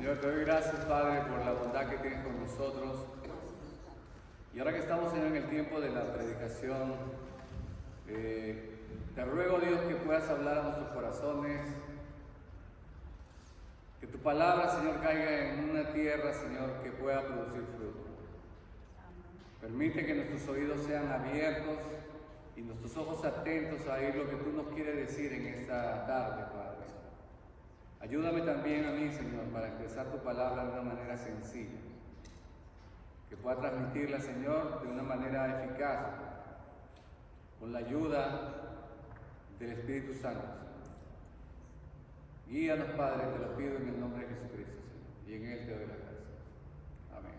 Señor, te doy gracias, Padre, por la bondad que tienes con nosotros. Y ahora que estamos, Señor, en el tiempo de la predicación, te ruego, Dios, que puedas hablar a nuestros corazones, que tu palabra, Señor, caiga en una tierra, Señor, que pueda producir fruto. Permite que nuestros oídos sean abiertos y nuestros ojos atentos a oír lo que tú nos quieres decir en esta tarde, Padre. Ayúdame también a mí, Señor, para expresar tu palabra de una manera sencilla, que pueda transmitirla, Señor, de una manera eficaz, con la ayuda del Espíritu Santo, Señor. Guíanos, Padre, te lo pido en el nombre de Jesucristo, Señor, y en Él te doy las gracias. Amén.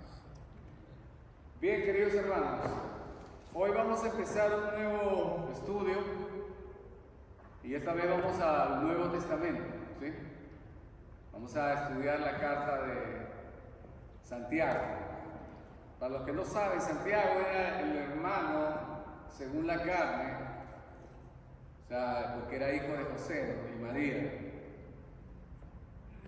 Bien, queridos hermanos, hoy vamos a empezar un nuevo estudio, y esta vez vamos al Nuevo Testamento, ¿sí? Vamos a estudiar la carta de Santiago. Para los que no saben, Santiago era el hermano según la carne, o sea, porque era hijo de José, ¿no?, y María.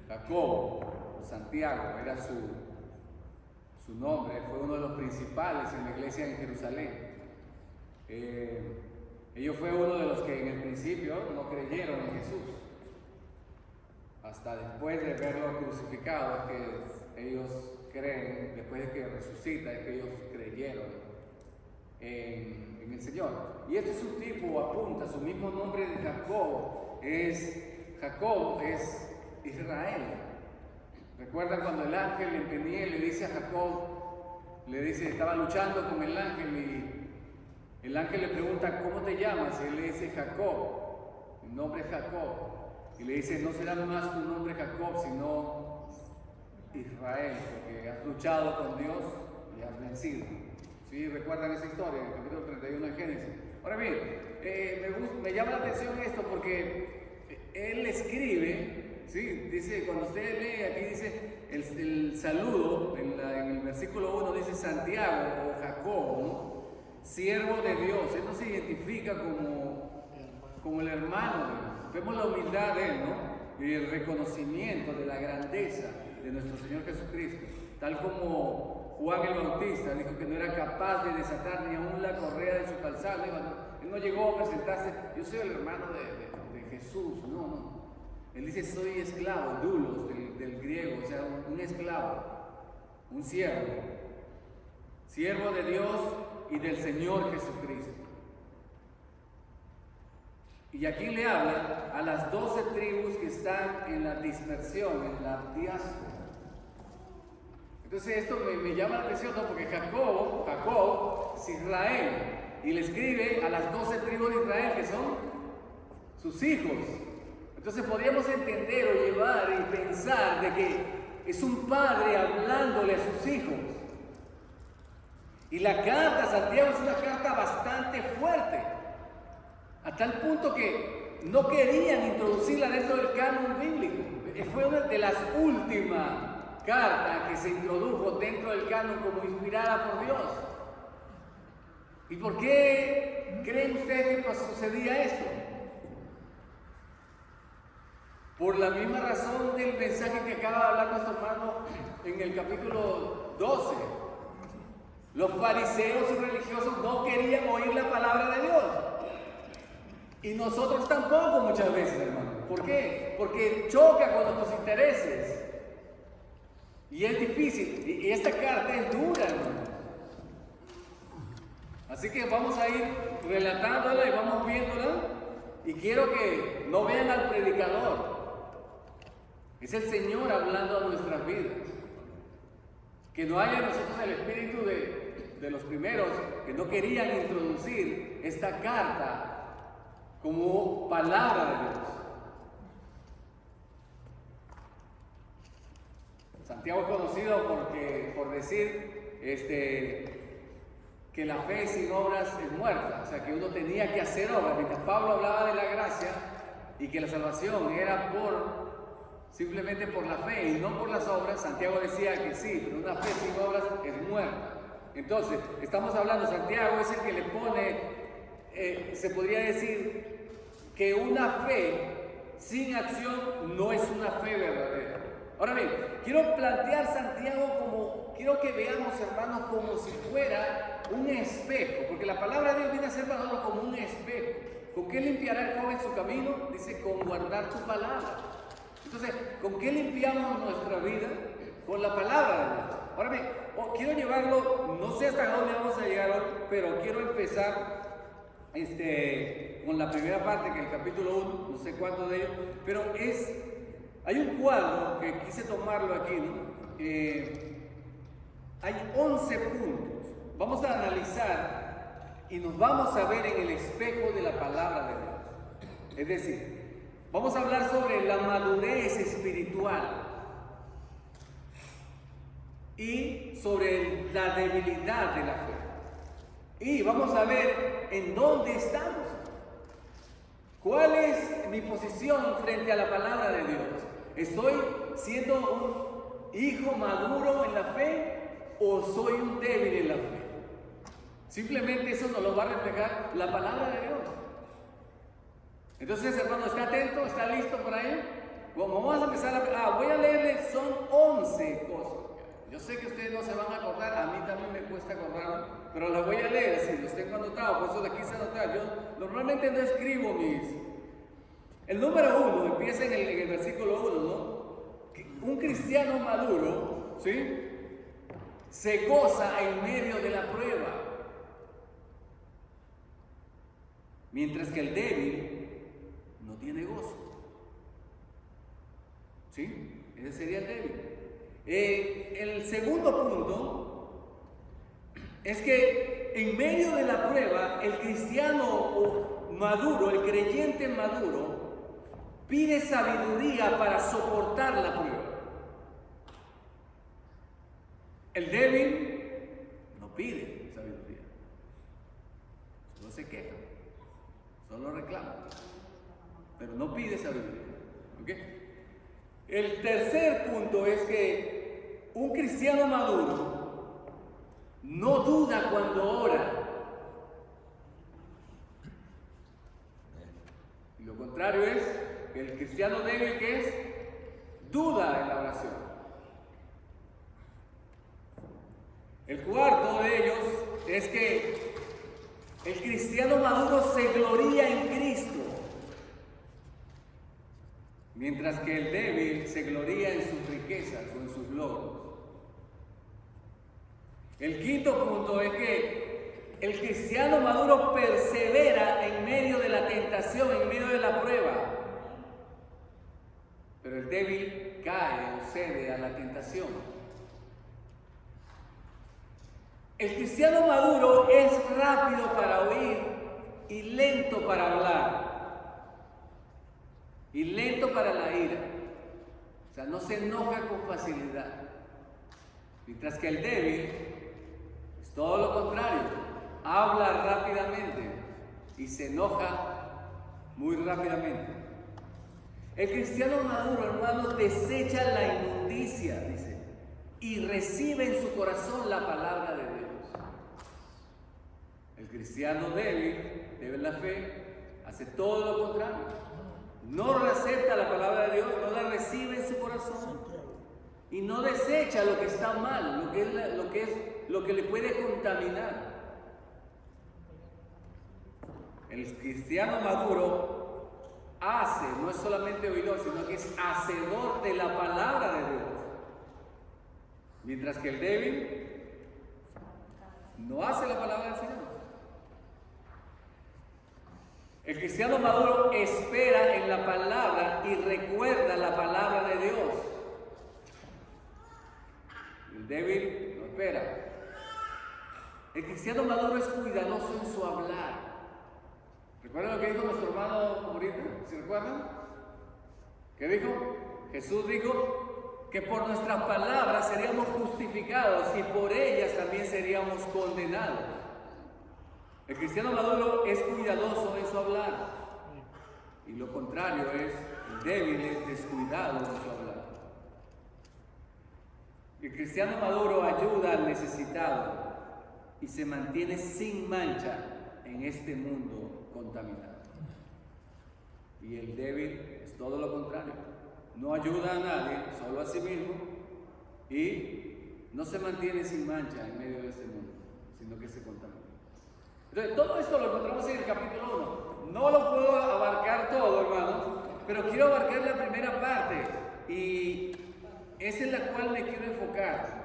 Jacobo, o Santiago, era su nombre, fue uno de los principales en la iglesia en Jerusalén. Ellos fue uno de los que en el principio no creyeron en Jesús. Hasta después de verlo crucificado es que ellos creen, después de que resucita, es que ellos creyeron en el Señor. Y este es un tipo, apunta, su mismo nombre de Jacob es Israel. ¿Recuerdan cuando el ángel en Peniel le dice a Jacob, le dice, estaba luchando con el ángel y el ángel le pregunta, ¿cómo te llamas? Y él le dice Jacob, el nombre es Jacob. Y le dice, no será más tu nombre Jacob, sino Israel, porque has luchado con Dios y has vencido. ¿Sí? ¿Recuerdan esa historia en el capítulo 31 de Génesis? Ahora bien, me llama la atención esto porque él escribe, ¿sí? Dice, cuando usted lee aquí dice el saludo, en el versículo 1 dice Santiago o Jacob, ¿no?, siervo de Dios. Él no se identifica como el hermano de Dios. Vemos la humildad de él, ¿no?, y el reconocimiento de la grandeza de nuestro Señor Jesucristo, tal como Juan el Bautista dijo que no era capaz de desatar ni aún la correa de su calzado. Él no llegó a presentarse, yo soy el hermano de Jesús, no. Él dice, soy esclavo, doulos del griego, o sea, un esclavo, un siervo de Dios y del Señor Jesucristo. Y aquí le habla a las 12 tribus que están en la dispersión, en la diáspora. Entonces esto me llama la atención, ¿no?, porque Jacob es Israel, y le escribe a las 12 tribus de Israel, que son sus hijos. Entonces podríamos entender o llevar y pensar de que es un padre hablándole a sus hijos. Y la carta a Santiago es una carta bastante fuerte, a tal punto que no querían introducirla dentro del canon bíblico. Fue una de las últimas cartas que se introdujo dentro del canon como inspirada por Dios. ¿Y por qué creen ustedes que sucedía esto? Por la misma razón del mensaje que acaba de hablar nuestro hermano en el capítulo 12. Los fariseos y religiosos no querían oír la palabra de Dios. Y nosotros tampoco muchas veces, hermano. ¿Por qué? Porque choca con nuestros intereses. Y es difícil. Y esta carta es dura, hermano. Así que vamos a ir relatándola y vamos viéndola. Y quiero que no vean al predicador. Es el Señor hablando a nuestras vidas. Que no haya en nosotros el espíritu de los primeros que no querían introducir esta carta como palabra de Dios. Santiago es conocido por decir que la fe sin obras es muerta, o sea que uno tenía que hacer obras. Mientras Pablo hablaba de la gracia y que la salvación era simplemente por la fe y no por las obras, Santiago decía que sí, pero una fe sin obras es muerta. Entonces, estamos hablando, Santiago es el que le pone, se podría decir que una fe sin acción no es una fe verdadera. Ahora bien, quiero plantear Santiago quiero que veamos, hermanos, como si fuera un espejo, porque la palabra de Dios viene a ser para nosotros como un espejo. ¿Con qué limpiará el joven su camino? Dice, con guardar tu palabra. Entonces, ¿con qué limpiamos nuestra vida? Con la palabra de Dios. Ahora bien, quiero llevarlo, no sé hasta dónde vamos a llegar hoy, pero quiero empezar con la primera parte, que es el capítulo 1, no sé cuánto de ellos, pero hay un cuadro que quise tomarlo aquí, ¿no? Hay 11 puntos. Vamos a analizar y nos vamos a ver en el espejo de la palabra de Dios. Es decir, vamos a hablar sobre la madurez espiritual y sobre la debilidad de la fe. Y vamos a ver en dónde estamos. ¿Cuál es mi posición frente a la palabra de Dios? ¿Estoy siendo un hijo maduro en la fe o soy un débil en la fe? Simplemente eso nos lo va a reflejar la palabra de Dios. Entonces, hermano, ¿está atento? ¿Está listo por ahí? Como vamos a empezar voy a leerles, son 11 cosas. Yo sé que ustedes no se van a acordar, a mí también me cuesta acordarme, pero las voy a leer, si los tengo anotados, por eso las quise anotar. Yo normalmente no escribo El número 1 empieza en el versículo 1, ¿no? Un cristiano maduro, ¿sí?, se goza en medio de la prueba, mientras que el débil no tiene gozo. ¿Sí? Ese sería el débil. El segundo punto es que en medio de la prueba, el cristiano maduro, el creyente maduro, pide sabiduría para soportar la prueba. El débil no pide sabiduría, solo se queja, solo reclama, pero no pide sabiduría. ¿Okay? El tercer punto es que un cristiano maduro no duda cuando ora. Y lo contrario es que el cristiano débil, que es, duda en la oración. El cuarto de ellos es que el cristiano maduro se gloría en Cristo, mientras que el débil se gloría en sus riquezas o en sus logros. El quinto punto es que el cristiano maduro persevera en medio de la tentación, en medio de la prueba, pero el débil cae o cede a la tentación. El cristiano maduro es rápido para oír y lento para hablar, y lento para la ira. O sea, no se enoja con facilidad. Mientras que el débil es todo lo contrario, habla rápidamente y se enoja muy rápidamente. El cristiano maduro, hermanos, desecha la inmundicia, dice, y recibe en su corazón la palabra de Dios. El cristiano débil la fe, hace todo lo contrario. No acepta la palabra de Dios, no la recibe en su corazón y no desecha lo que está mal, lo que le puede contaminar. El cristiano maduro hace, no es solamente oidor, sino que es hacedor de la palabra de Dios. Mientras que el débil no hace la palabra del Señor. El cristiano maduro espera en la palabra y recuerda la palabra de Dios. El débil no espera. El cristiano maduro es cuidadoso en su hablar. ¿Recuerdan lo que dijo nuestro hermano ahorita? ¿Se recuerdan? ¿Qué dijo? Jesús dijo que por nuestras palabras seríamos justificados y por ellas también seríamos condenados. El cristiano maduro es cuidadoso en su hablar, y lo contrario es, el débil es descuidado en su hablar. El cristiano maduro ayuda al necesitado y se mantiene sin mancha en este mundo contaminado. Y el débil es todo lo contrario, no ayuda a nadie, solo a sí mismo, y no se mantiene sin mancha en medio de este mundo, sino que se contamina. Entonces, todo esto lo encontramos en el capítulo 1. No lo puedo abarcar todo, hermanos, pero quiero abarcar la primera parte, y esa es la cual me quiero enfocar.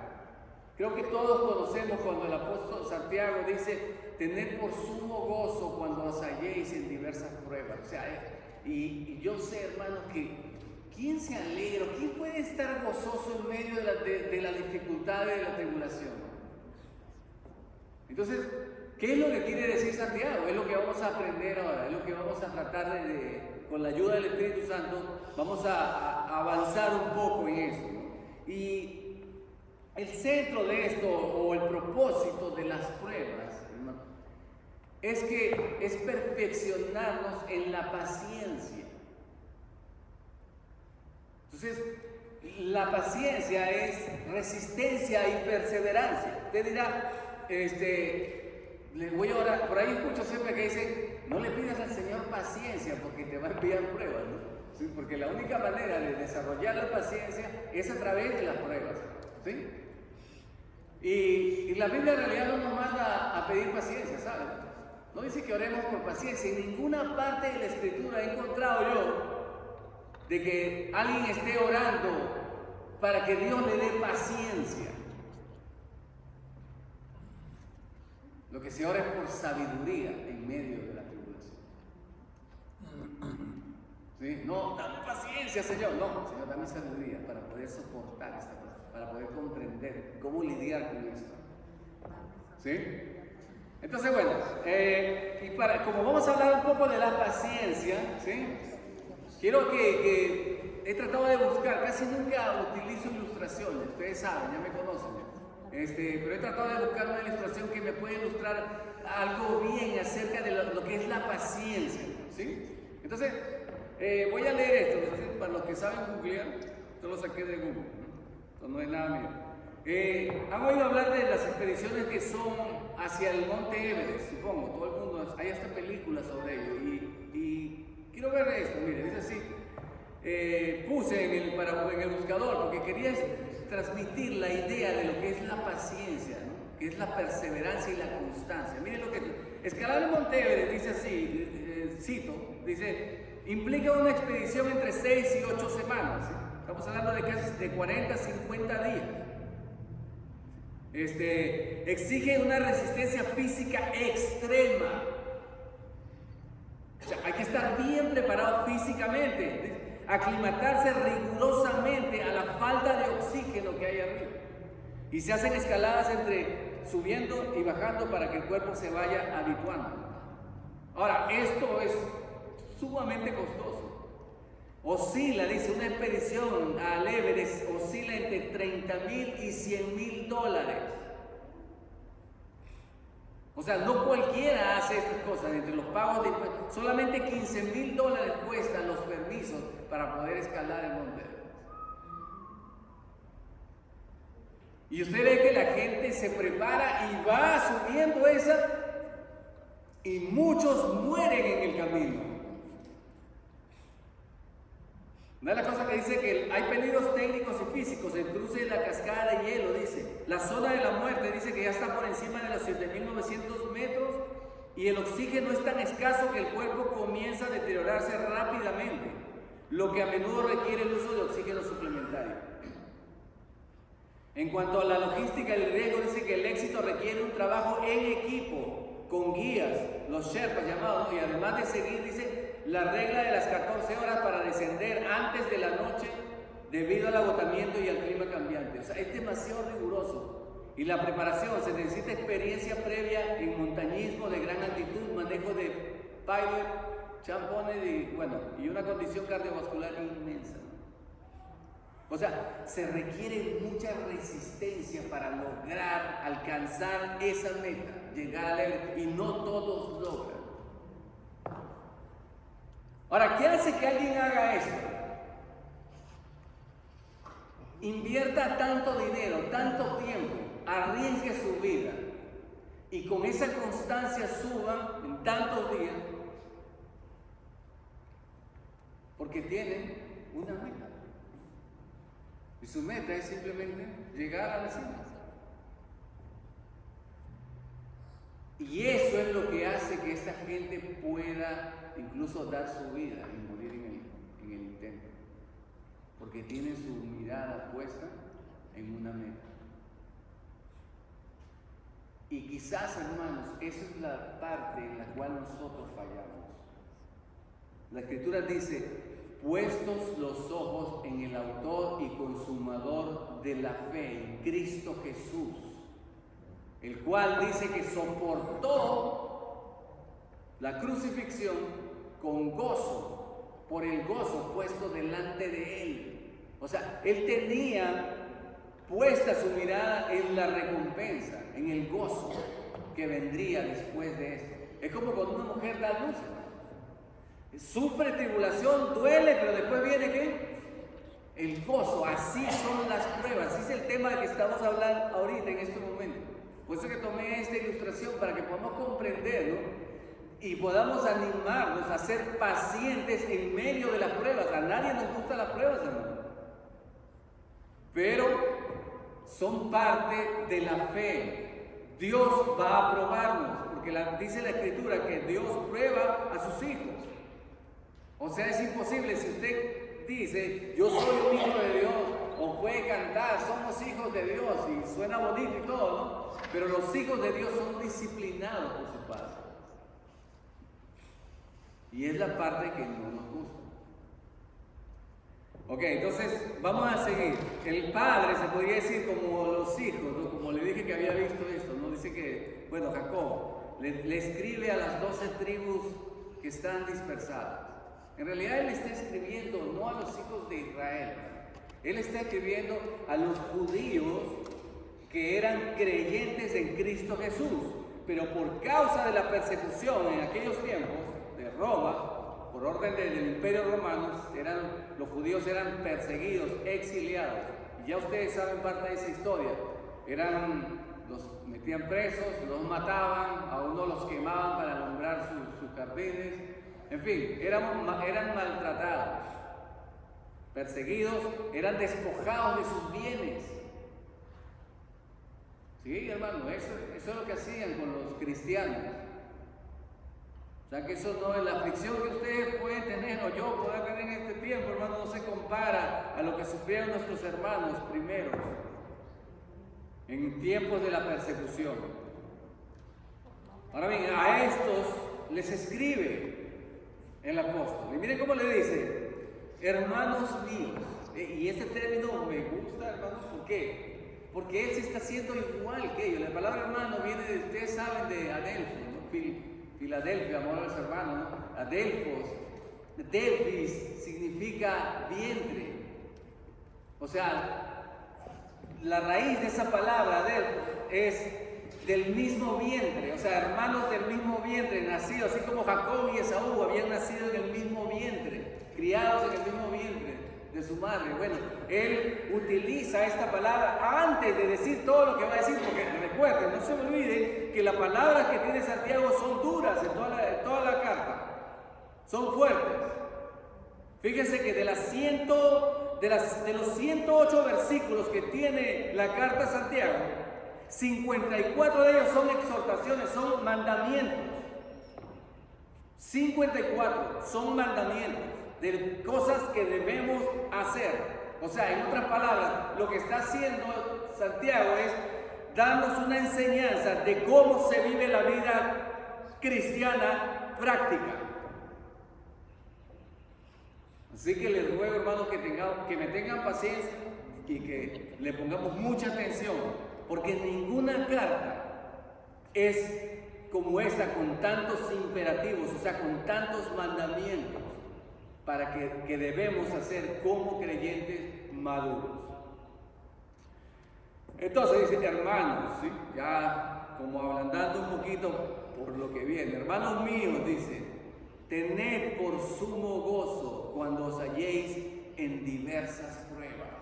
Creo que todos conocemos cuando el apóstol Santiago dice: tened por sumo gozo cuando os halléis en diversas pruebas. O sea, y yo sé, hermanos, que ¿quién se alegra? ¿Quién puede estar gozoso en medio de la dificultad y de la tribulación? Entonces, ¿qué es lo que quiere decir Santiago? Es lo que vamos a aprender ahora, es lo que vamos a tratar con la ayuda del Espíritu Santo, vamos a avanzar un poco en esto, ¿no? Y el centro de esto, o el propósito de las pruebas, hermano, es perfeccionarnos en la paciencia. Entonces, la paciencia es resistencia y perseverancia. Usted dirá, le voy a orar. Por ahí escucho siempre que dicen: no le pidas al Señor paciencia porque te va a enviar pruebas, ¿no? ¿Sí? Porque la única manera de desarrollar la paciencia es a través de las pruebas, ¿sí? Y la Biblia en realidad no nos manda a pedir paciencia, ¿saben? No dice que oremos por paciencia. En ninguna parte de la Escritura he encontrado yo de que alguien esté orando para que Dios le dé paciencia. Lo que se ora es por sabiduría en medio de la tribulación. ¿Sí? No, dame paciencia, Señor. No, Señor, dame sabiduría para poder soportar esta cosa, para poder comprender cómo lidiar con esto. ¿Sí? Entonces, bueno, como vamos a hablar un poco de la paciencia, ¿sí? Quiero que he tratado de buscar, casi nunca utilizo ilustraciones, ustedes saben, ya me conocen, pero he tratado de buscar una ilustración que me pueda ilustrar algo bien acerca de lo que es la paciencia, ¿sí? Entonces, voy a leer esto, para los que saben googlear, esto lo saqué de Google, ¿no? Esto no es nada mío. Han oído hablar de las expediciones que son hacia el monte Everest, supongo, todo el mundo, hay hasta películas sobre ello, y quiero ver esto, mire, dice así, puse en el buscador porque quería transmitir la idea de lo que es la paciencia, ¿no? Que es la perseverancia y la constancia. Miren lo que escalar el monte Everest, dice así, cito, dice, implica una expedición entre 6 y 8 semanas, ¿sí? Estamos hablando de casi de 40 a 50 días. Exige una resistencia física extrema. O sea, hay que estar bien preparado físicamente, aclimatarse rigurosamente a la falta de oxígeno que hay arriba. Y se hacen escaladas entre subiendo y bajando para que el cuerpo se vaya habituando. Ahora, esto es sumamente costoso. Oscila, dice, una expedición al Everest oscila entre $30,000 y $100,000. O sea, no cualquiera hace estas cosas. Entre los pagos de impuestos, solamente $15,000 cuestan los permisos para poder escalar el monte Everest. Y usted ve que la gente se prepara y va subiendo esa, y muchos mueren en el camino. Una de las cosas que dice que hay peligros técnicos y físicos, el cruce de la cascada de hielo, dice, la zona de la muerte, dice que ya está por encima de los 7,900 metros y el oxígeno es tan escaso que el cuerpo comienza a deteriorarse rápidamente, lo que a menudo requiere el uso de oxígeno suplementario. En cuanto a la logística y el riesgo, dice que el éxito requiere un trabajo en equipo, con guías, los Sherpas llamados, y además de seguir, dice, la regla de las 14 horas para descender antes de la noche debido al agotamiento y al clima cambiante. O sea, es demasiado riguroso. Y la preparación, se necesita experiencia previa en montañismo de gran altitud, manejo de pilot, champones y una condición cardiovascular inmensa. O sea, se requiere mucha resistencia para lograr alcanzar esa meta, llegar al Everest, y no todos logran. Ahora, ¿qué hace que alguien haga esto? Invierta tanto dinero, tanto tiempo, arriesgue su vida y con esa constancia suban en tantos días porque tienen una meta. Y su meta es simplemente llegar a la cima. Y eso es lo que hace que esta gente pueda incluso dar su vida y morir en el intento. Porque tienen su mirada puesta en una meta. Y quizás, hermanos, esa es la parte en la cual nosotros fallamos. La Escritura dice, puestos los ojos en el autor y consumador de la fe, en Cristo Jesús, el cual dice que soportó la crucifixión con gozo, por el gozo puesto delante de él. O sea, él tenía puesta su mirada en la recompensa, en el gozo que vendría después de esto. Es como cuando una mujer da luz. Sufre tribulación, duele, pero después viene ¿qué? El gozo. Así son las pruebas. Así es el tema que estamos hablando ahorita en este momento. Por eso que tomé esta ilustración para que podamos comprenderlo y podamos animarnos a ser pacientes en medio de las pruebas. A nadie nos gustan las pruebas, hermano. Pero son parte de la fe. Dios va a probarnos, porque dice la Escritura que Dios prueba a sus hijos. O sea, es imposible si usted dice, yo soy un hijo de Dios, o puede cantar, somos hijos de Dios, y suena bonito y todo, ¿no? Pero los hijos de Dios son disciplinados por su Padre. Y es la parte que no nos gusta. Ok, entonces vamos a seguir. El padre se podría decir como los hijos, ¿no? Como le dije que había visto esto, ¿no? Dice que, bueno, Jacob le escribe a las 12 tribus que están dispersadas. En realidad él está escribiendo no a los hijos de Israel, él está escribiendo a los judíos que eran creyentes en Cristo Jesús, pero por causa de la persecución en aquellos tiempos de Roma, por orden del Imperio Romano, los judíos eran perseguidos, exiliados. Y ya ustedes saben parte de esa historia. Los metían presos, los mataban, a uno los quemaban para alumbrar sus jardines. En fin, eran maltratados, perseguidos, eran despojados de sus bienes. Sí, hermano, eso es lo que hacían con los cristianos. O sea que eso no es la aflicción que ustedes pueden tener o yo pueda tener en este tiempo, hermano, no se compara a lo que sufrieron nuestros hermanos primeros en tiempos de la persecución. Ahora bien, a estos les escribe el apóstol. Y miren cómo le dice, hermanos míos. Y este término me gusta, hermanos, ¿por qué? Porque él se está haciendo igual que ellos. La palabra hermano viene de, ustedes saben, de Adelfo, ¿no? Filadelfia, amor a los hermanos, ¿no? Adelfos. Delfis significa vientre. O sea, la raíz de esa palabra, Adelfos, es del mismo vientre, o sea, hermanos del mismo vientre, nacidos, así como Jacob y Esaú habían nacido en el mismo vientre, criados en el mismo vientre de su madre. Bueno, él utiliza esta palabra antes de decir todo lo que va a decir, porque recuerden, no se me olviden que las palabras que tiene Santiago son duras en toda la carta, son fuertes. Fíjense que de los 108 versículos que tiene la carta a Santiago, 54 de ellos son exhortaciones, son mandamientos. 54 son mandamientos de cosas que debemos hacer. O sea, en otras palabras, lo que está haciendo Santiago es darnos una enseñanza de cómo se vive la vida cristiana práctica. Así que les ruego, hermanos, que me tengan paciencia y que le pongamos mucha atención. Porque ninguna carta es como esta con tantos imperativos, o sea, con tantos mandamientos para que debemos hacer como creyentes maduros. Entonces dice, hermanos, ¿sí? Ya como ablandando un poquito por lo que viene, hermanos míos, dice, tened por sumo gozo cuando os halléis en diversas pruebas.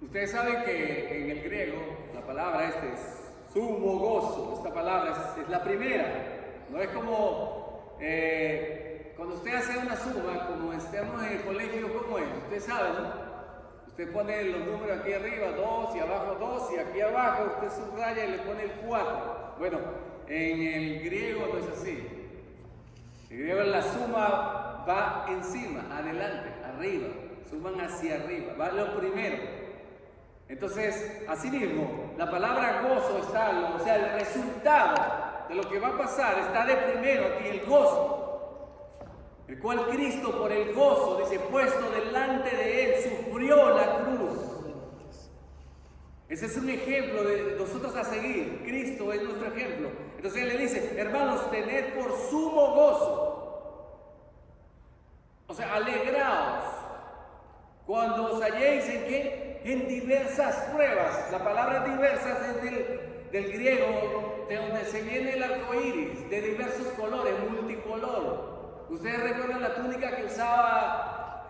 Ustedes saben que en el griego la palabra es sumo gozo. Esta palabra es la primera. No es como cuando usted hace una suma, como estemos en el colegio, ¿cómo es? Usted sabe, ¿no? Usted pone los números aquí arriba, 2, y abajo 2, y aquí abajo usted subraya y le pone el 4. Bueno, en el griego no es así. En el griego la suma va encima, adelante, arriba. Suman hacia arriba, va lo primero. Entonces, así mismo, la palabra gozo está, o sea, el resultado de lo que va a pasar está de primero aquí, el gozo. El cual Cristo, por el gozo, dice, puesto delante de él, sufrió la cruz. Ese es un ejemplo de nosotros a seguir. Cristo es nuestro ejemplo. Entonces él le dice, hermanos, tened por sumo gozo. O sea, alegraos cuando os halléis en qué? En diversas pruebas. La palabra diversas es del griego, de donde se viene el arco iris, de diversos colores, multicolor. ¿Ustedes recuerdan la túnica que usaba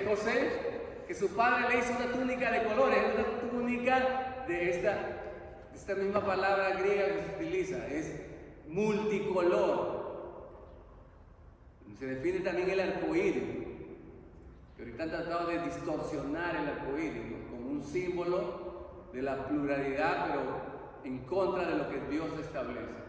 José? Que su padre le hizo una túnica de colores, una túnica de esta misma palabra griega que se utiliza, es multicolor. Se define también el arco iris, que ahorita han tratado de distorsionar el arco iris, ¿no? Como un símbolo de la pluralidad, pero en contra de lo que Dios establece.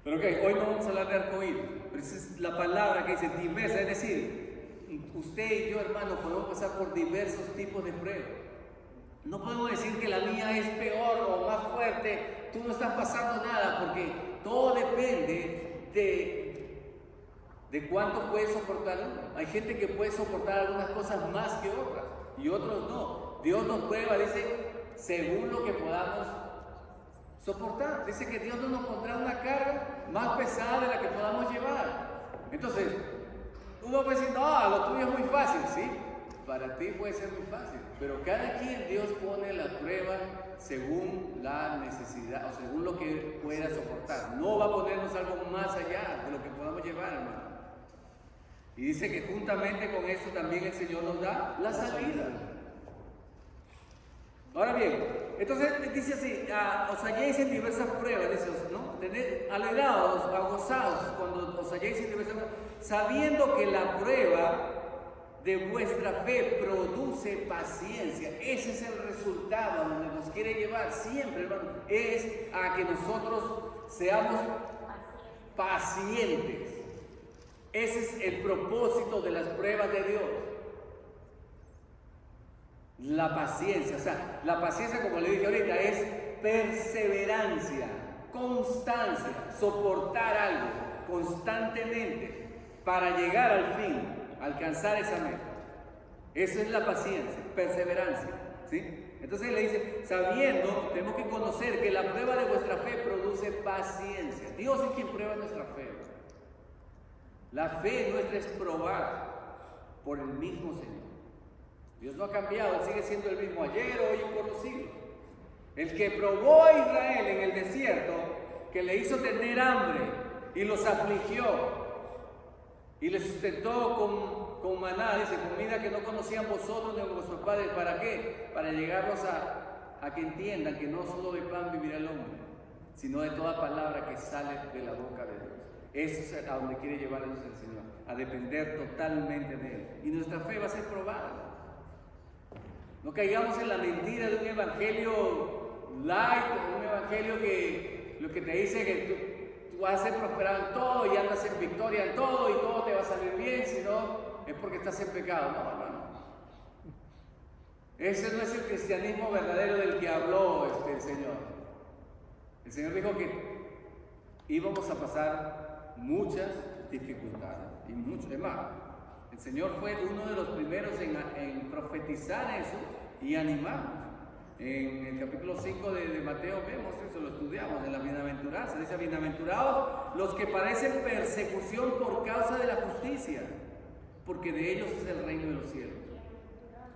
Pero ok, hoy no vamos a hablar de arcoíris, pero esa es la palabra que dice diversa, es decir, usted y yo, hermano, podemos pasar por diversos tipos de pruebas. No podemos decir que la mía es peor o más fuerte, tú no estás pasando nada, porque todo depende de cuánto puede soportar uno. Hay gente que puede soportar algunas cosas más que otras, y otros no. Dios nos prueba, dice, según lo que podamos soportar. Dice que Dios no nos pondrá una carga más pesada de la que podamos llevar. Entonces, uno puede decir, no, lo tuyo es muy fácil, ¿sí? Para ti puede ser muy fácil, pero cada quien Dios pone la prueba según la necesidad o según lo que pueda soportar. No va a ponernos algo más allá de lo que podamos llevar, hermano. Y dice que juntamente con eso también el Señor nos da la salida. Ahora bien, entonces dice así, os halléis en diversas pruebas, dice, ¿no? Tened alegrados, gozados cuando os halléis en diversas pruebas, sabiendo que la prueba de vuestra fe produce paciencia. Ese es el resultado a donde nos quiere llevar siempre, hermano, es a que nosotros seamos pacientes. Ese es el propósito de las pruebas de Dios. La paciencia, o sea, la paciencia, como le dije ahorita, es perseverancia, constancia, soportar algo constantemente para llegar al fin, alcanzar esa meta. Eso es la paciencia, perseverancia, ¿sí? Entonces le dice, sabiendo, tenemos que conocer que la prueba de vuestra fe produce paciencia. Dios es quien prueba nuestra fe. La fe nuestra es probada por el mismo Señor. Dios no ha cambiado, Él sigue siendo el mismo ayer, hoy y por los siglos. El que probó a Israel en el desierto, que le hizo tener hambre y los afligió y les sustentó con maná, dice, comida que no conocían vosotros ni vuestros padres. ¿Para qué? Para llegarlos a que entiendan que no solo de pan vivirá el hombre, sino de toda palabra que sale de la boca de Dios. Eso es a donde quiere llevarnos el Señor, a depender totalmente de Él. Y nuestra fe va a ser probada. No caigamos en la mentira de un evangelio light, un evangelio que lo que te dice que tú vas a ser prosperado en todo y andas en victoria en todo y todo te va a salir bien, sino es porque estás en pecado. No, hermano. Ese no es el cristianismo verdadero del que habló el Señor. El Señor dijo que íbamos a pasar muchas dificultades y mucho. Es más, el Señor fue uno de los primeros en profetizar eso y animarnos. En el capítulo 5 de Mateo vemos eso, lo estudiamos, en la bienaventuranza. Dice, bienaventurados los que padecen persecución por causa de la justicia, porque de ellos es el reino de los cielos.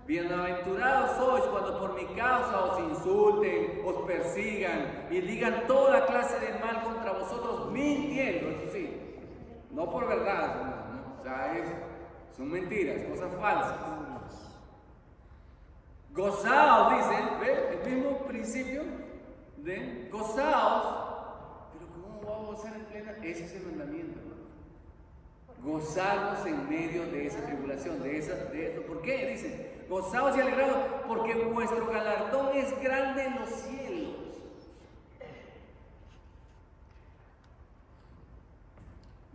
Bienaventurados sois cuando por mi causa os insulten, os persigan y digan toda clase de mal contra vosotros, mintiendo, eso sí, no por verdad, ¿no? O sea, son mentiras, cosas falsas. Gozaos, dice, ¿ve? El mismo principio de gozaos. Pero ¿cómo a gozar en plena. Ese es el mandamiento, hermano. Gozarnos en medio de esa tribulación, de eso. ¿Por qué? Dice, gozaos y alegraos, porque vuestro galardón es grande en los cielos.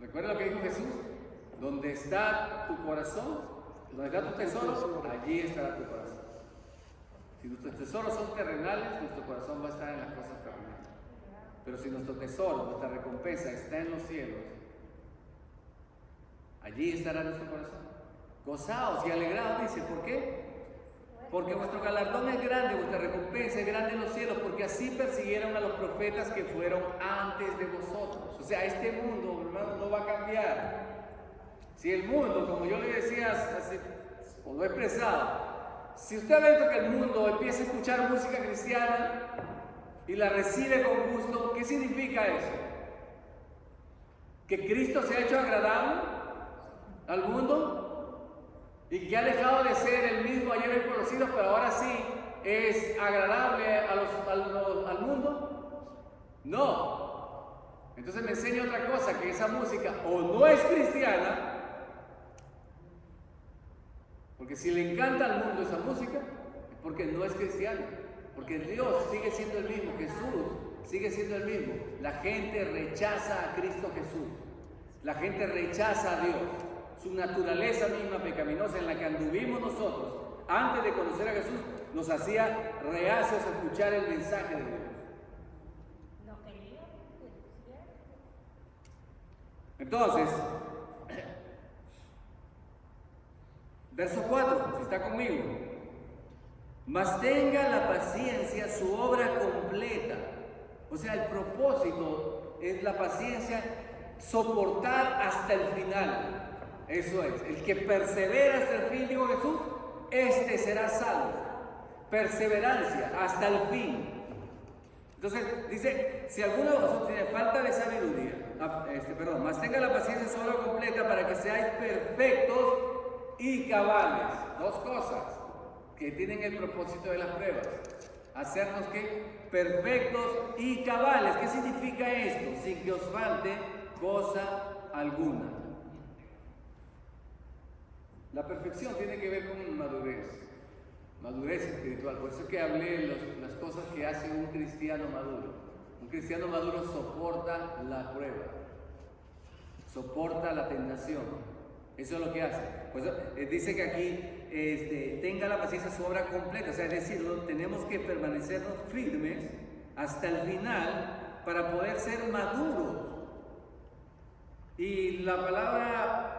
¿Recuerda lo que dijo Jesús? Donde está tu corazón, donde está tu tesoro, allí estará tu corazón. Si nuestros tesoros son terrenales, nuestro corazón va a estar en las cosas terrenales. Pero si nuestro tesoro, nuestra recompensa está en los cielos, allí estará nuestro corazón. Gozaos y alegraos, dice. ¿Por qué? Porque vuestro galardón es grande, vuestra recompensa es grande en los cielos, porque así persiguieron a los profetas que fueron antes de vosotros. O sea, este mundo, hermano, no va a cambiar. Si el mundo, como yo le decía, o lo he expresado, si usted ha visto que el mundo empieza a escuchar música cristiana y la recibe con gusto, ¿qué significa eso? ¿Que Cristo se ha hecho agradable al mundo? ¿Y que ha dejado de ser el mismo ayer y por los siglos, pero ahora sí es agradable al mundo? No. Entonces me enseña otra cosa, que esa música o no es cristiana, porque si le encanta al mundo esa música, es porque no es cristiana. Porque Dios sigue siendo el mismo, Jesús sigue siendo el mismo. La gente rechaza a Cristo Jesús. La gente rechaza a Dios. Su naturaleza misma pecaminosa en la que anduvimos nosotros, antes de conocer a Jesús, nos hacía reacios a escuchar el mensaje de Dios. Entonces, verso 4, si está conmigo. Mas tenga la paciencia su obra completa. O sea, el propósito es la paciencia, soportar hasta el final. Eso es, el que persevera hasta el fin, dijo Jesús, este será salvo. Perseverancia hasta el fin. Entonces, dice, si alguno de vosotros tiene falta de sabiduría, más tenga la paciencia su obra completa para que seáis perfectos y cabales. Dos cosas que tienen el propósito de las pruebas. Hacernos que perfectos y cabales. ¿Qué significa esto? Sin que os falte cosa alguna. La perfección tiene que ver con madurez espiritual. Por eso es que hablé las cosas que hace un cristiano maduro. Un cristiano maduro soporta la prueba, soporta la tentación. Eso es lo que hace. Pues dice que aquí tenga la paciencia su obra completa. O sea, es decir, tenemos que permanecernos firmes hasta el final para poder ser maduros. Y la palabra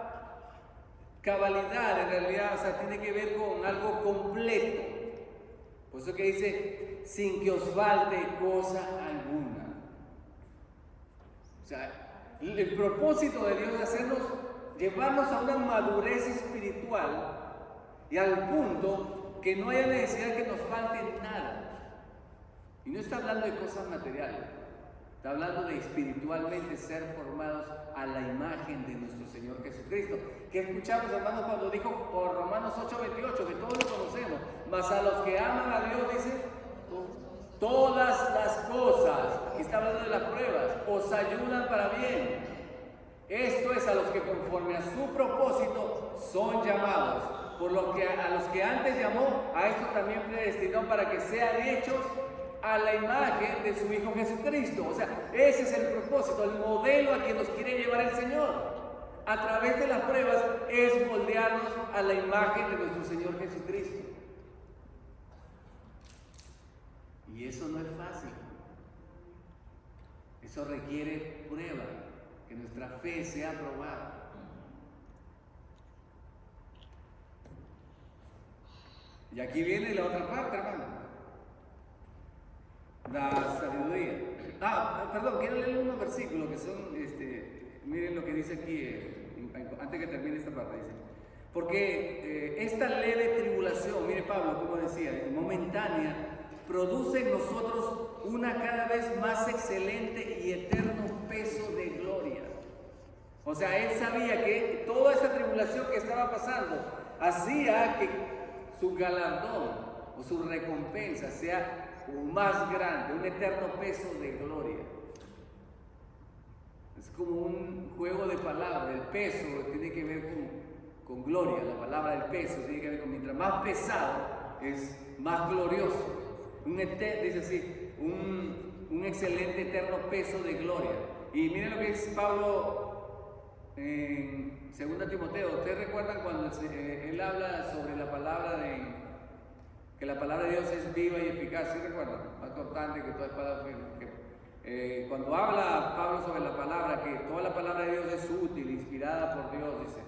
cabalidad en realidad, o sea, tiene que ver con algo completo. Por eso que dice, sin que os falte cosa alguna. O sea, el propósito de Dios es llevarnos a una madurez espiritual y al punto que no haya necesidad que nos falte nada. Y no está hablando de cosas materiales. Está hablando de espiritualmente ser formados a la imagen de nuestro Señor Jesucristo. Que escuchamos, hermanos, cuando dijo por Romanos 8:28, que todos lo conocemos. Mas a los que aman a Dios, dice, todas las cosas, que está hablando de las pruebas, os ayudan para bien. Esto es a los que conforme a su propósito son llamados. Por lo que a los que antes llamó, a estos también predestinó para que sean hechos a la imagen de su Hijo Jesucristo. O sea, ese es el propósito, el modelo a que nos quiere llevar el Señor. A través de las pruebas es moldearnos a la imagen de nuestro Señor Jesucristo. Y eso no es fácil. Eso requiere prueba, que nuestra fe sea probada. Y aquí viene la otra parte, hermano. La sabiduría. Perdón, quiero leer unos versículos que son, miren lo que dice aquí, antes que termine esta parte, dice, porque esta leve tribulación, mire Pablo, como decía, momentánea, produce en nosotros una cada vez más excelente y eterno peso de gloria. O sea, él sabía que toda esta tribulación que estaba pasando hacía que su galardón o su recompensa sea más grande, un eterno peso de gloria. Es como un juego de palabras. El peso tiene que ver con gloria. La palabra del peso tiene que ver con mientras más pesado es más glorioso. Dice así, un excelente eterno peso de gloria. Y miren lo que dice Pablo en 2 Timoteo. ¿Ustedes recuerdan cuando él habla sobre la palabra que la palabra de Dios es viva y eficaz? ¿Sí recuerdan? Más cortante que toda espada. Cuando habla Pablo sobre la palabra, que toda la palabra de Dios es útil, inspirada por Dios, dice,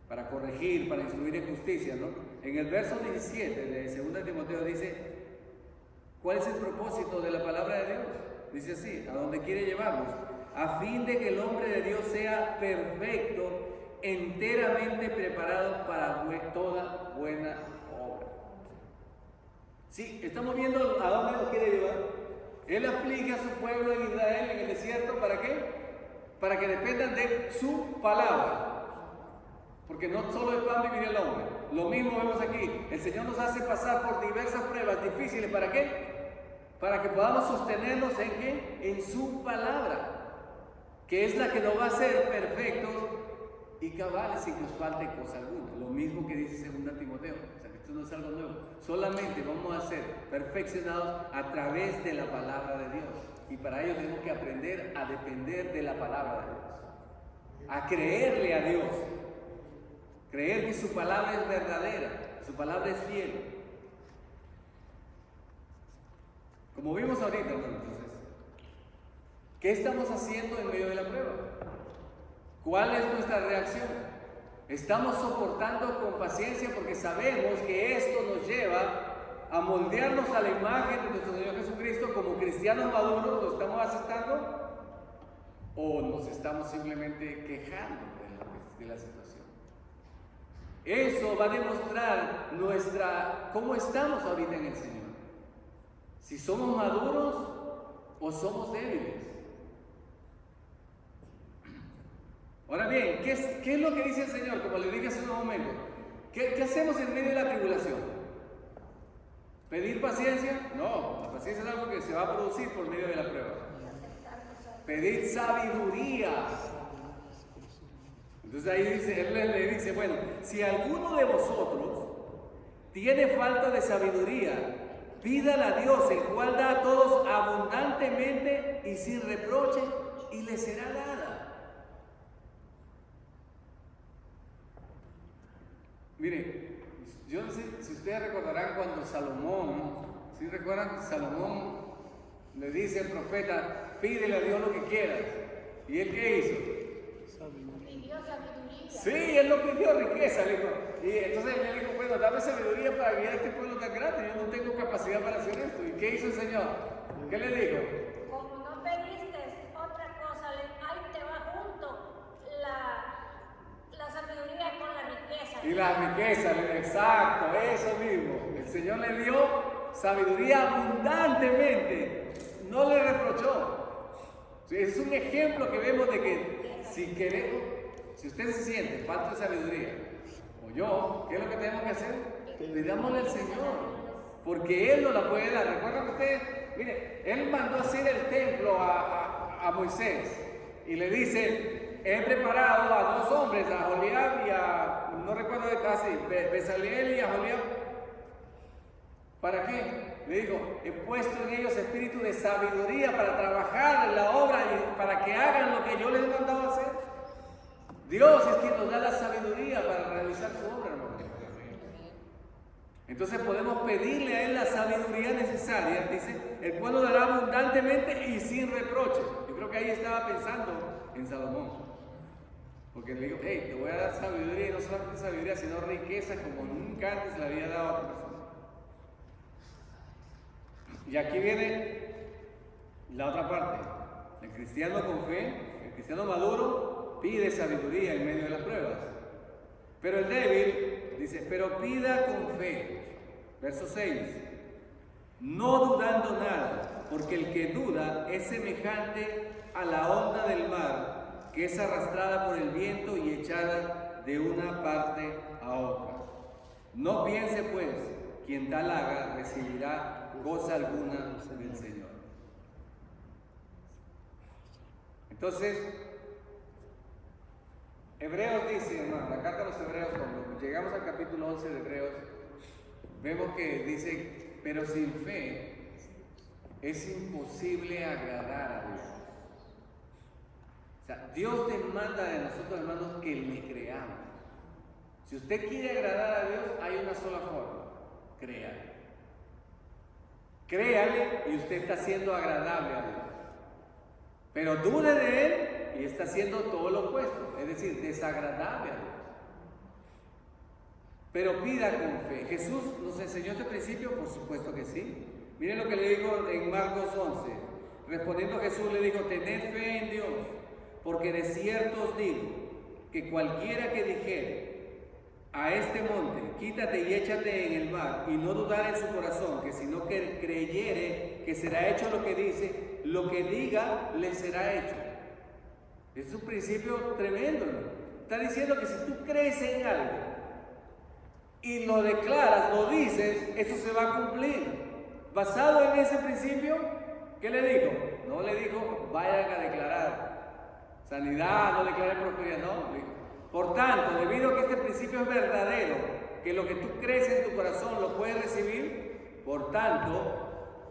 para corregir, para instruir en justicia, ¿no? En el verso 17 de 2 Timoteo dice, ¿cuál es el propósito de la palabra de Dios? Dice así, a dónde quiere llevarnos, a fin de que el hombre de Dios sea perfecto, enteramente preparado para toda buena obra. Sí, estamos viendo a dónde nos quiere llevar. Él aflige a su pueblo en Israel en el desierto, ¿para qué? Para que dependan de su palabra. Porque no solo de pan vivirá el hombre. Lo mismo vemos aquí. El Señor nos hace pasar por diversas pruebas difíciles. ¿Para qué? Para que podamos sostenernos en ¿qué? En su palabra, que es la que nos va a hacer perfectos y cabales sin que nos falte cosa alguna. Lo mismo que dice 2 Timoteo. O sea, que esto no es algo nuevo. Solamente vamos a ser perfeccionados a través de la palabra de Dios. Y para ello tenemos que aprender a depender de la palabra de Dios. A creerle a Dios. Creer que su palabra es verdadera. Su palabra es fiel. Como vimos ahorita, bueno, entonces, ¿qué estamos haciendo en medio de la prueba? ¿Cuál es nuestra reacción? Estamos soportando con paciencia porque sabemos que esto nos lleva a moldearnos a la imagen de nuestro Señor Jesucristo como cristianos maduros. ¿Lo estamos aceptando? ¿O nos estamos simplemente quejando de la situación? Eso va a demostrar cómo estamos ahorita en el Señor. Si somos maduros o somos débiles. Ahora bien, ¿qué es lo que dice el Señor? Como le dije hace un momento, ¿qué hacemos en medio de la tribulación? ¿Pedir paciencia? No, la paciencia es algo que se va a producir por medio de la prueba. Pedir sabiduría. Entonces ahí él le dice, bueno, si alguno de vosotros tiene falta de sabiduría, pídala a Dios, el cual da a todos abundantemente y sin reproche, y le será dada. Mire, yo no sé si ustedes recordarán cuando Salomón, ¿sí recuerdan? Salomón le dice al profeta, pídele a Dios lo que quieras. ¿Y él qué hizo? Pidió sabiduría. Sí, él no pidió riqueza, le dijo. Y entonces él le dijo, bueno, dame sabiduría para guiar a este pueblo tan grande, yo no tengo capacidad para hacer esto. ¿Y qué hizo el Señor? ¿Qué le dijo? Como no pediste otra cosa, ahí te va junto la sabiduría con la riqueza. Y la riqueza, exacto, eso mismo. El Señor le dio sabiduría abundantemente, no le reprochó. Es un ejemplo que vemos de que si usted se siente falta de sabiduría, o yo, ¿qué es lo que tenemos que hacer? Pidámosle al Señor, porque Él nos la puede dar. ¿Recuerdan ustedes? Mire, Él mandó hacer el templo a Moisés y le dice, he preparado a 2 hombres, a Joliab y a, no recuerdo de casi, Bezaleel y a Joliab. ¿Para qué? Le digo, he puesto en ellos espíritu de sabiduría para trabajar en la obra y para que hagan lo que yo les he mandado a hacer. Dios es quien nos da la sabiduría para realizar su obra, hermano. Entonces podemos pedirle a Él la sabiduría necesaria, dice, el cual nos dará abundantemente y sin reproche. Yo creo que ahí estaba pensando en Salomón. Porque le digo, hey, te voy a dar sabiduría, y no solamente sabiduría, sino riqueza como nunca antes le había dado a otra persona. Y aquí viene la otra parte. El cristiano con fe, el cristiano maduro, pide sabiduría en medio de las pruebas. Pero el débil dice, pero pida con fe. Verso 6. No dudando nada, porque el que duda es semejante a la onda del mar, que es arrastrada por el viento y echada de una parte a otra. No piense pues, quien tal haga recibirá cosa alguna del Señor. Entonces, Hebreos dice, hermano, la carta a los Hebreos, cuando llegamos al capítulo 11 de Hebreos, vemos que dice, pero sin fe es imposible agradar a Dios. O sea, Dios demanda de nosotros, hermanos, que le creamos. Si usted quiere agradar a Dios, hay una sola forma: créale. Créale y usted está siendo agradable a Dios. Pero dude de Él y está haciendo todo lo opuesto, es decir, desagradable a Dios. Pero pida con fe. ¿Jesús nos enseñó este principio? Por supuesto que sí. Miren lo que le dijo en Marcos 11. Respondiendo Jesús le dijo: tened fe en Dios, porque de cierto os digo que cualquiera que dijere a este monte, quítate y échate en el mar, y no dudar en su corazón, que si no creyere que será hecho lo que dice, lo que diga le será hecho. Es un principio tremendo, ¿no? Está diciendo que si tú crees en algo y lo declaras, lo dices, eso se va a cumplir. Basado en ese principio, ¿qué le dijo? No le dijo, vayan a declarar sanidad, no declaren prosperidad, no. Por tanto, debido a que este principio es verdadero, que lo que tú crees en tu corazón lo puedes recibir, por tanto,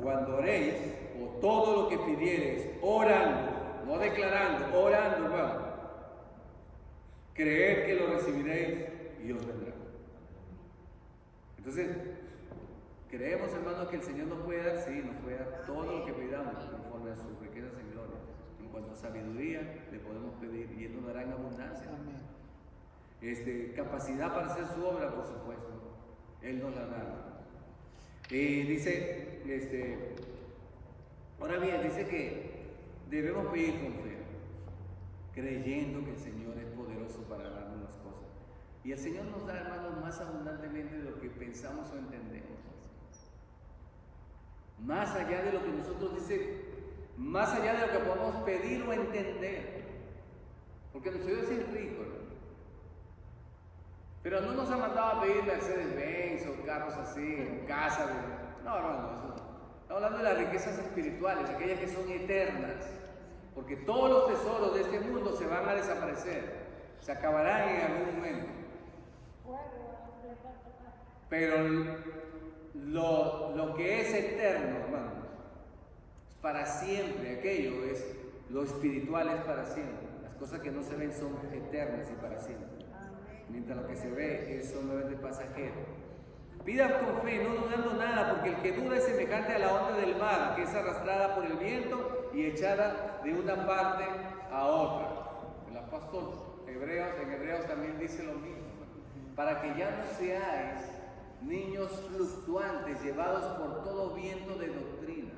cuando oréis, o todo lo que pidiereis, orando, no declarando, orando, hermano, creed que lo recibiréis y os vendrá. Entonces, creemos, hermanos, que el Señor nos puede dar, sí, nos puede dar todo lo que pidamos conforme a sus riquezas en gloria. En cuanto a sabiduría, le podemos pedir y Él nos dará en abundancia. Capacidad para hacer su obra, por supuesto, Él nos la da. Y dice, ahora bien, dice que debemos pedir con fe, creyendo que el Señor es poderoso para darnos las cosas. Y el Señor nos da, hermanos, más abundantemente de lo que pensamos o entendemos. Más allá de lo que nosotros dice, más allá de lo que podemos pedir o entender. Porque nuestro Dios es rico, ¿no? Pero no nos ha mandado a pedir Mercedes-Benz o carros así, casa. No, hermano, eso no. Estamos hablando de las riquezas espirituales, aquellas que son eternas. Porque todos los tesoros de este mundo se van a desaparecer, se acabarán en algún momento. Pero lo que es eterno, hermanos, es para siempre. Aquello es, lo espiritual es para siempre. Las cosas que no se ven son eternas y para siempre. Mientras lo que se ve es solamente pasajero. Pida con fe, no dudando nada, porque el que duda es semejante a la onda del mar, que es arrastrada por el viento y echada de una parte a otra. El apóstol en Hebreos también dice lo mismo, para que ya no seáis niños fluctuantes, llevados por todo viento de doctrina.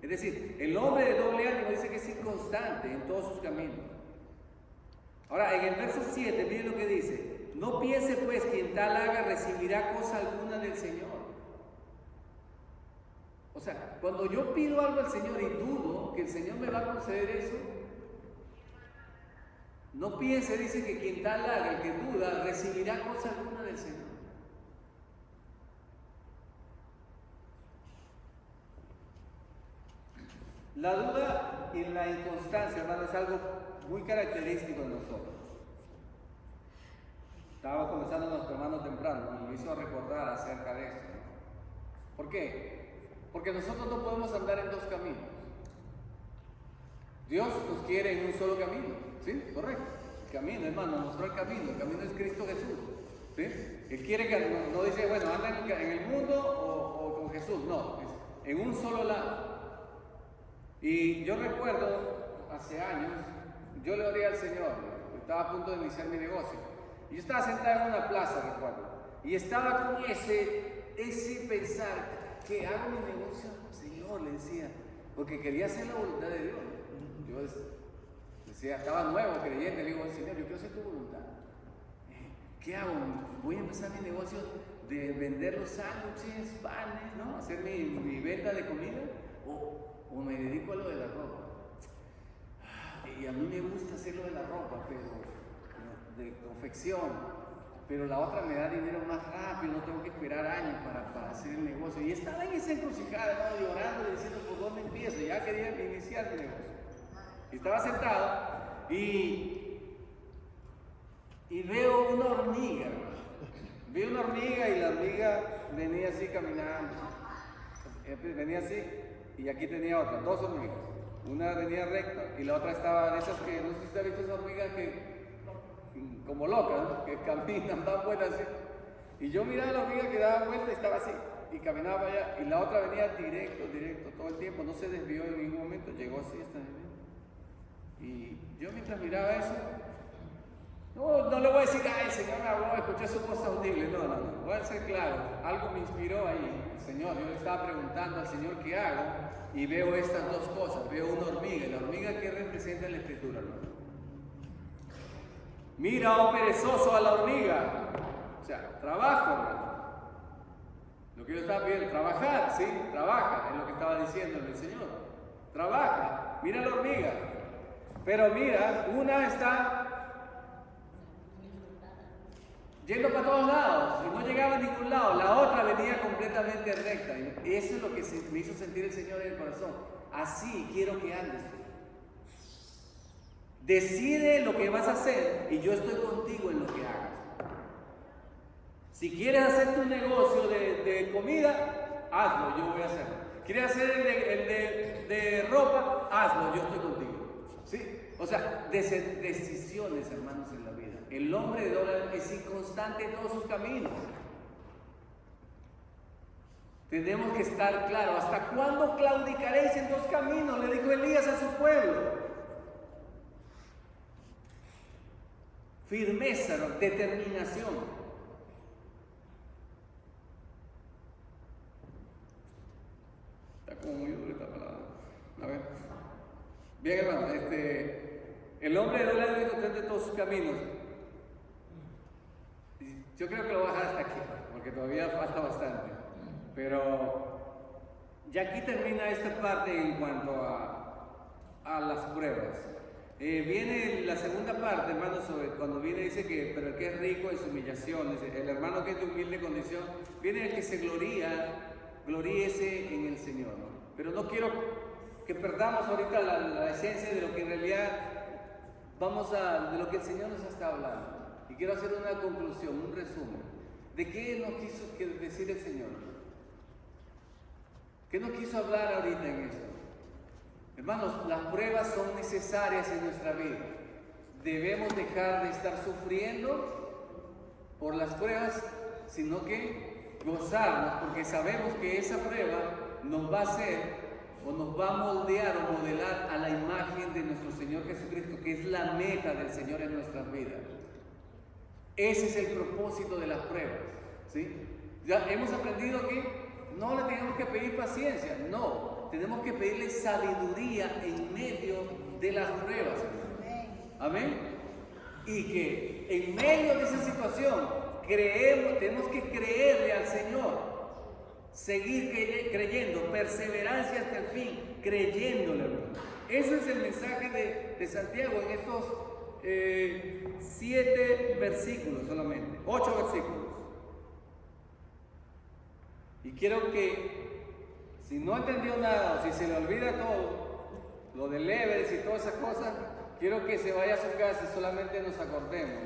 Es decir, el hombre de doble ánimo dice que es inconstante en todos sus caminos. Ahora, en el verso 7, miren lo que dice: no piense pues que en tal haga recibirá cosa alguna del Señor. O sea, cuando yo pido algo al Señor y dudo que el Señor me va a conceder eso, no piense, dice, que quien tal haga, el que duda, recibirá cosa alguna del Señor. La duda y la inconstancia, hermano, es algo muy característico de nosotros. Estaba conversando con nuestro hermano temprano y me hizo recordar acerca de esto. ¿Por qué? Porque nosotros no podemos andar en dos caminos. Dios nos quiere en un solo camino, ¿sí? Correcto. El camino, hermano, mostró el camino es Cristo Jesús, ¿sí? Él quiere que no dice, bueno, anda en el mundo o con Jesús, no, es en un solo lado. Y yo recuerdo, hace años, yo le oré al Señor, estaba a punto de iniciar mi negocio. Y yo estaba sentado en una plaza, recuerdo, y estaba con ese pensar, ¿qué hago mi negocio? Señor, le decía, porque quería hacer la voluntad de Dios. Yo decía, estaba nuevo, creyente, le digo, Señor, yo quiero hacer tu voluntad. ¿Qué hago? Voy a empezar mi negocio de vender los sándwiches, panes, ¿no? Hacer mi venta de comida, o me dedico a lo de la ropa. Y a mí me gusta hacer lo de la ropa, pero de confección, pero la otra me da dinero más rápido, no tengo que esperar años para hacer el negocio. Y estaba en esa encrucijada, ¿no? Llorando y diciendo, ¿por dónde empiezo? Ya quería iniciar mi negocio. Y estaba sentado y veo una hormiga, hermano. Vi una hormiga y la hormiga venía así caminando. Venía así y aquí tenía otra, dos hormigas. Una venía recta y la otra estaba de esas que, no sé si usted ha visto esas hormigas que, como locas, ¿no? Que caminan, dan vueltas así. Y yo miraba a la hormiga que daba vueltas y estaba así, y caminaba para allá. Y la otra venía directo, todo el tiempo, no se desvió en ningún momento, llegó así hasta allá. Y yo mientras miraba eso, no le voy a decir, ay, el Señor me habló, escuché su voz audible, no, voy a ser claro, algo me inspiró ahí, el Señor, yo le estaba preguntando al Señor qué hago, y veo estas dos cosas, veo una hormiga, y la hormiga que representa en la Escritura, hermano. Mira, oh perezoso, a la hormiga, o sea, trabajo, hermano. Lo que yo estaba viendo, trabajar, sí, trabaja, es lo que estaba diciendo el Señor, trabaja, mira la hormiga, pero mira, una está yendo para todos lados y no llegaba a ningún lado, la otra venía completamente recta. Y eso es lo que me hizo sentir el Señor en el corazón. Así quiero que andes. Decide lo que vas a hacer y yo estoy contigo en lo que hagas. Si quieres hacer tu negocio de comida, hazlo, yo voy a hacerlo. ¿Quieres hacer el de ropa? Hazlo, yo estoy contigo. ¿Sí? O sea, decisiones, hermanos, en la vida. El hombre de dólar es inconstante en todos sus caminos. Tenemos que estar claros. ¿Hasta cuándo claudicaréis en dos caminos? Le dijo Elías a su pueblo. Firmeza, ¿no? Determinación. Está como muy dura esta palabra. A ver. Bien, hermano, el hombre de dólar es inconstante en todos sus caminos. Yo creo que lo voy a dejar hasta aquí, porque todavía falta bastante. Pero ya aquí termina esta parte en cuanto a las pruebas. Viene la segunda parte, hermano, sobre cuando viene dice que, pero el que es rico en su humillación, el hermano que es de humilde condición, viene el que se gloríese en el Señor, ¿no? Pero no quiero que perdamos ahorita la esencia de lo que en realidad de lo que el Señor nos está hablando. Y quiero hacer una conclusión, un resumen, de qué nos quiso decir el Señor. ¿Qué nos quiso hablar ahorita en esto? Hermanos, las pruebas son necesarias en nuestra vida. Debemos dejar de estar sufriendo por las pruebas, sino que gozarnos, porque sabemos que esa prueba nos va a hacer o nos va a moldear o modelar a la imagen de nuestro Señor Jesucristo, que es la meta del Señor en nuestras vidas. Ese es el propósito de las pruebas, ¿sí? Ya hemos aprendido que no le tenemos que pedir paciencia, no, tenemos que pedirle sabiduría en medio de las pruebas. Amén. Y que en medio de esa situación tenemos que creerle al Señor, seguir creyendo, perseverancia hasta el fin, creyéndole, hermano. Ese es el mensaje de Santiago en estos 7 versículos solamente, 8 versículos. Y quiero que, si no entendió nada o si se le olvida todo, lo del Everest y todas esas cosas, quiero que se vaya a su casa y solamente nos acordemos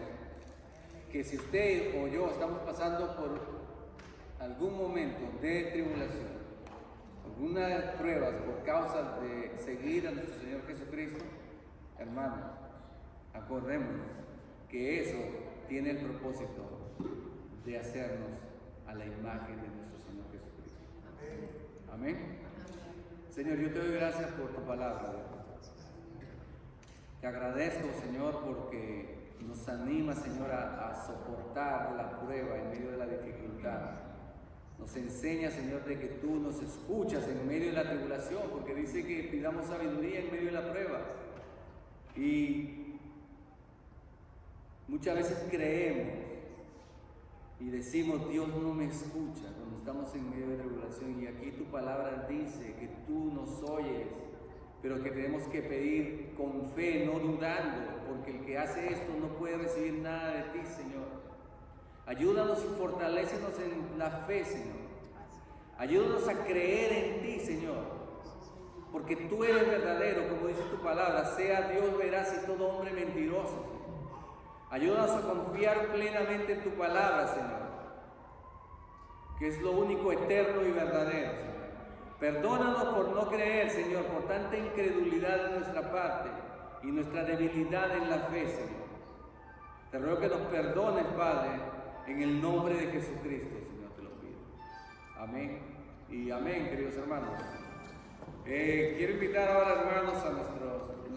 que si usted o yo estamos pasando por algún momento de tribulación, algunas pruebas por causa de seguir a nuestro Señor Jesucristo, hermanos, acordémonos que eso tiene el propósito de hacernos a la imagen de nuestro Señor Jesucristo. Amén. Señor, yo te doy gracias por tu palabra. Te agradezco, Señor, porque nos anima, Señor, a soportar la prueba en medio de la dificultad. Nos enseña, Señor, de que tú nos escuchas en medio de la tribulación, porque dice que pidamos sabiduría en medio de la prueba. Y muchas veces creemos y decimos, Dios no me escucha cuando estamos en medio de tribulación. Y aquí tu palabra dice que tú nos oyes, pero que tenemos que pedir con fe, no dudando, porque el que hace esto no puede recibir nada de ti, Señor. Ayúdanos y fortalécenos en la fe, Señor. Ayúdanos a creer en ti, Señor. porque tú eres verdadero, como dice tu palabra, sea Dios veraz y todo hombre mentiroso. Ayúdanos a confiar plenamente en tu palabra, Señor, que es lo único eterno y verdadero, Señor. Perdónanos por no creer, Señor, por tanta incredulidad de nuestra parte y nuestra debilidad en la fe, Señor. Te ruego que nos perdones, Padre, en el nombre de Jesucristo, Señor, te lo pido. Amén y amén, queridos hermanos. Quiero invitar ahora, hermanos, a nuestros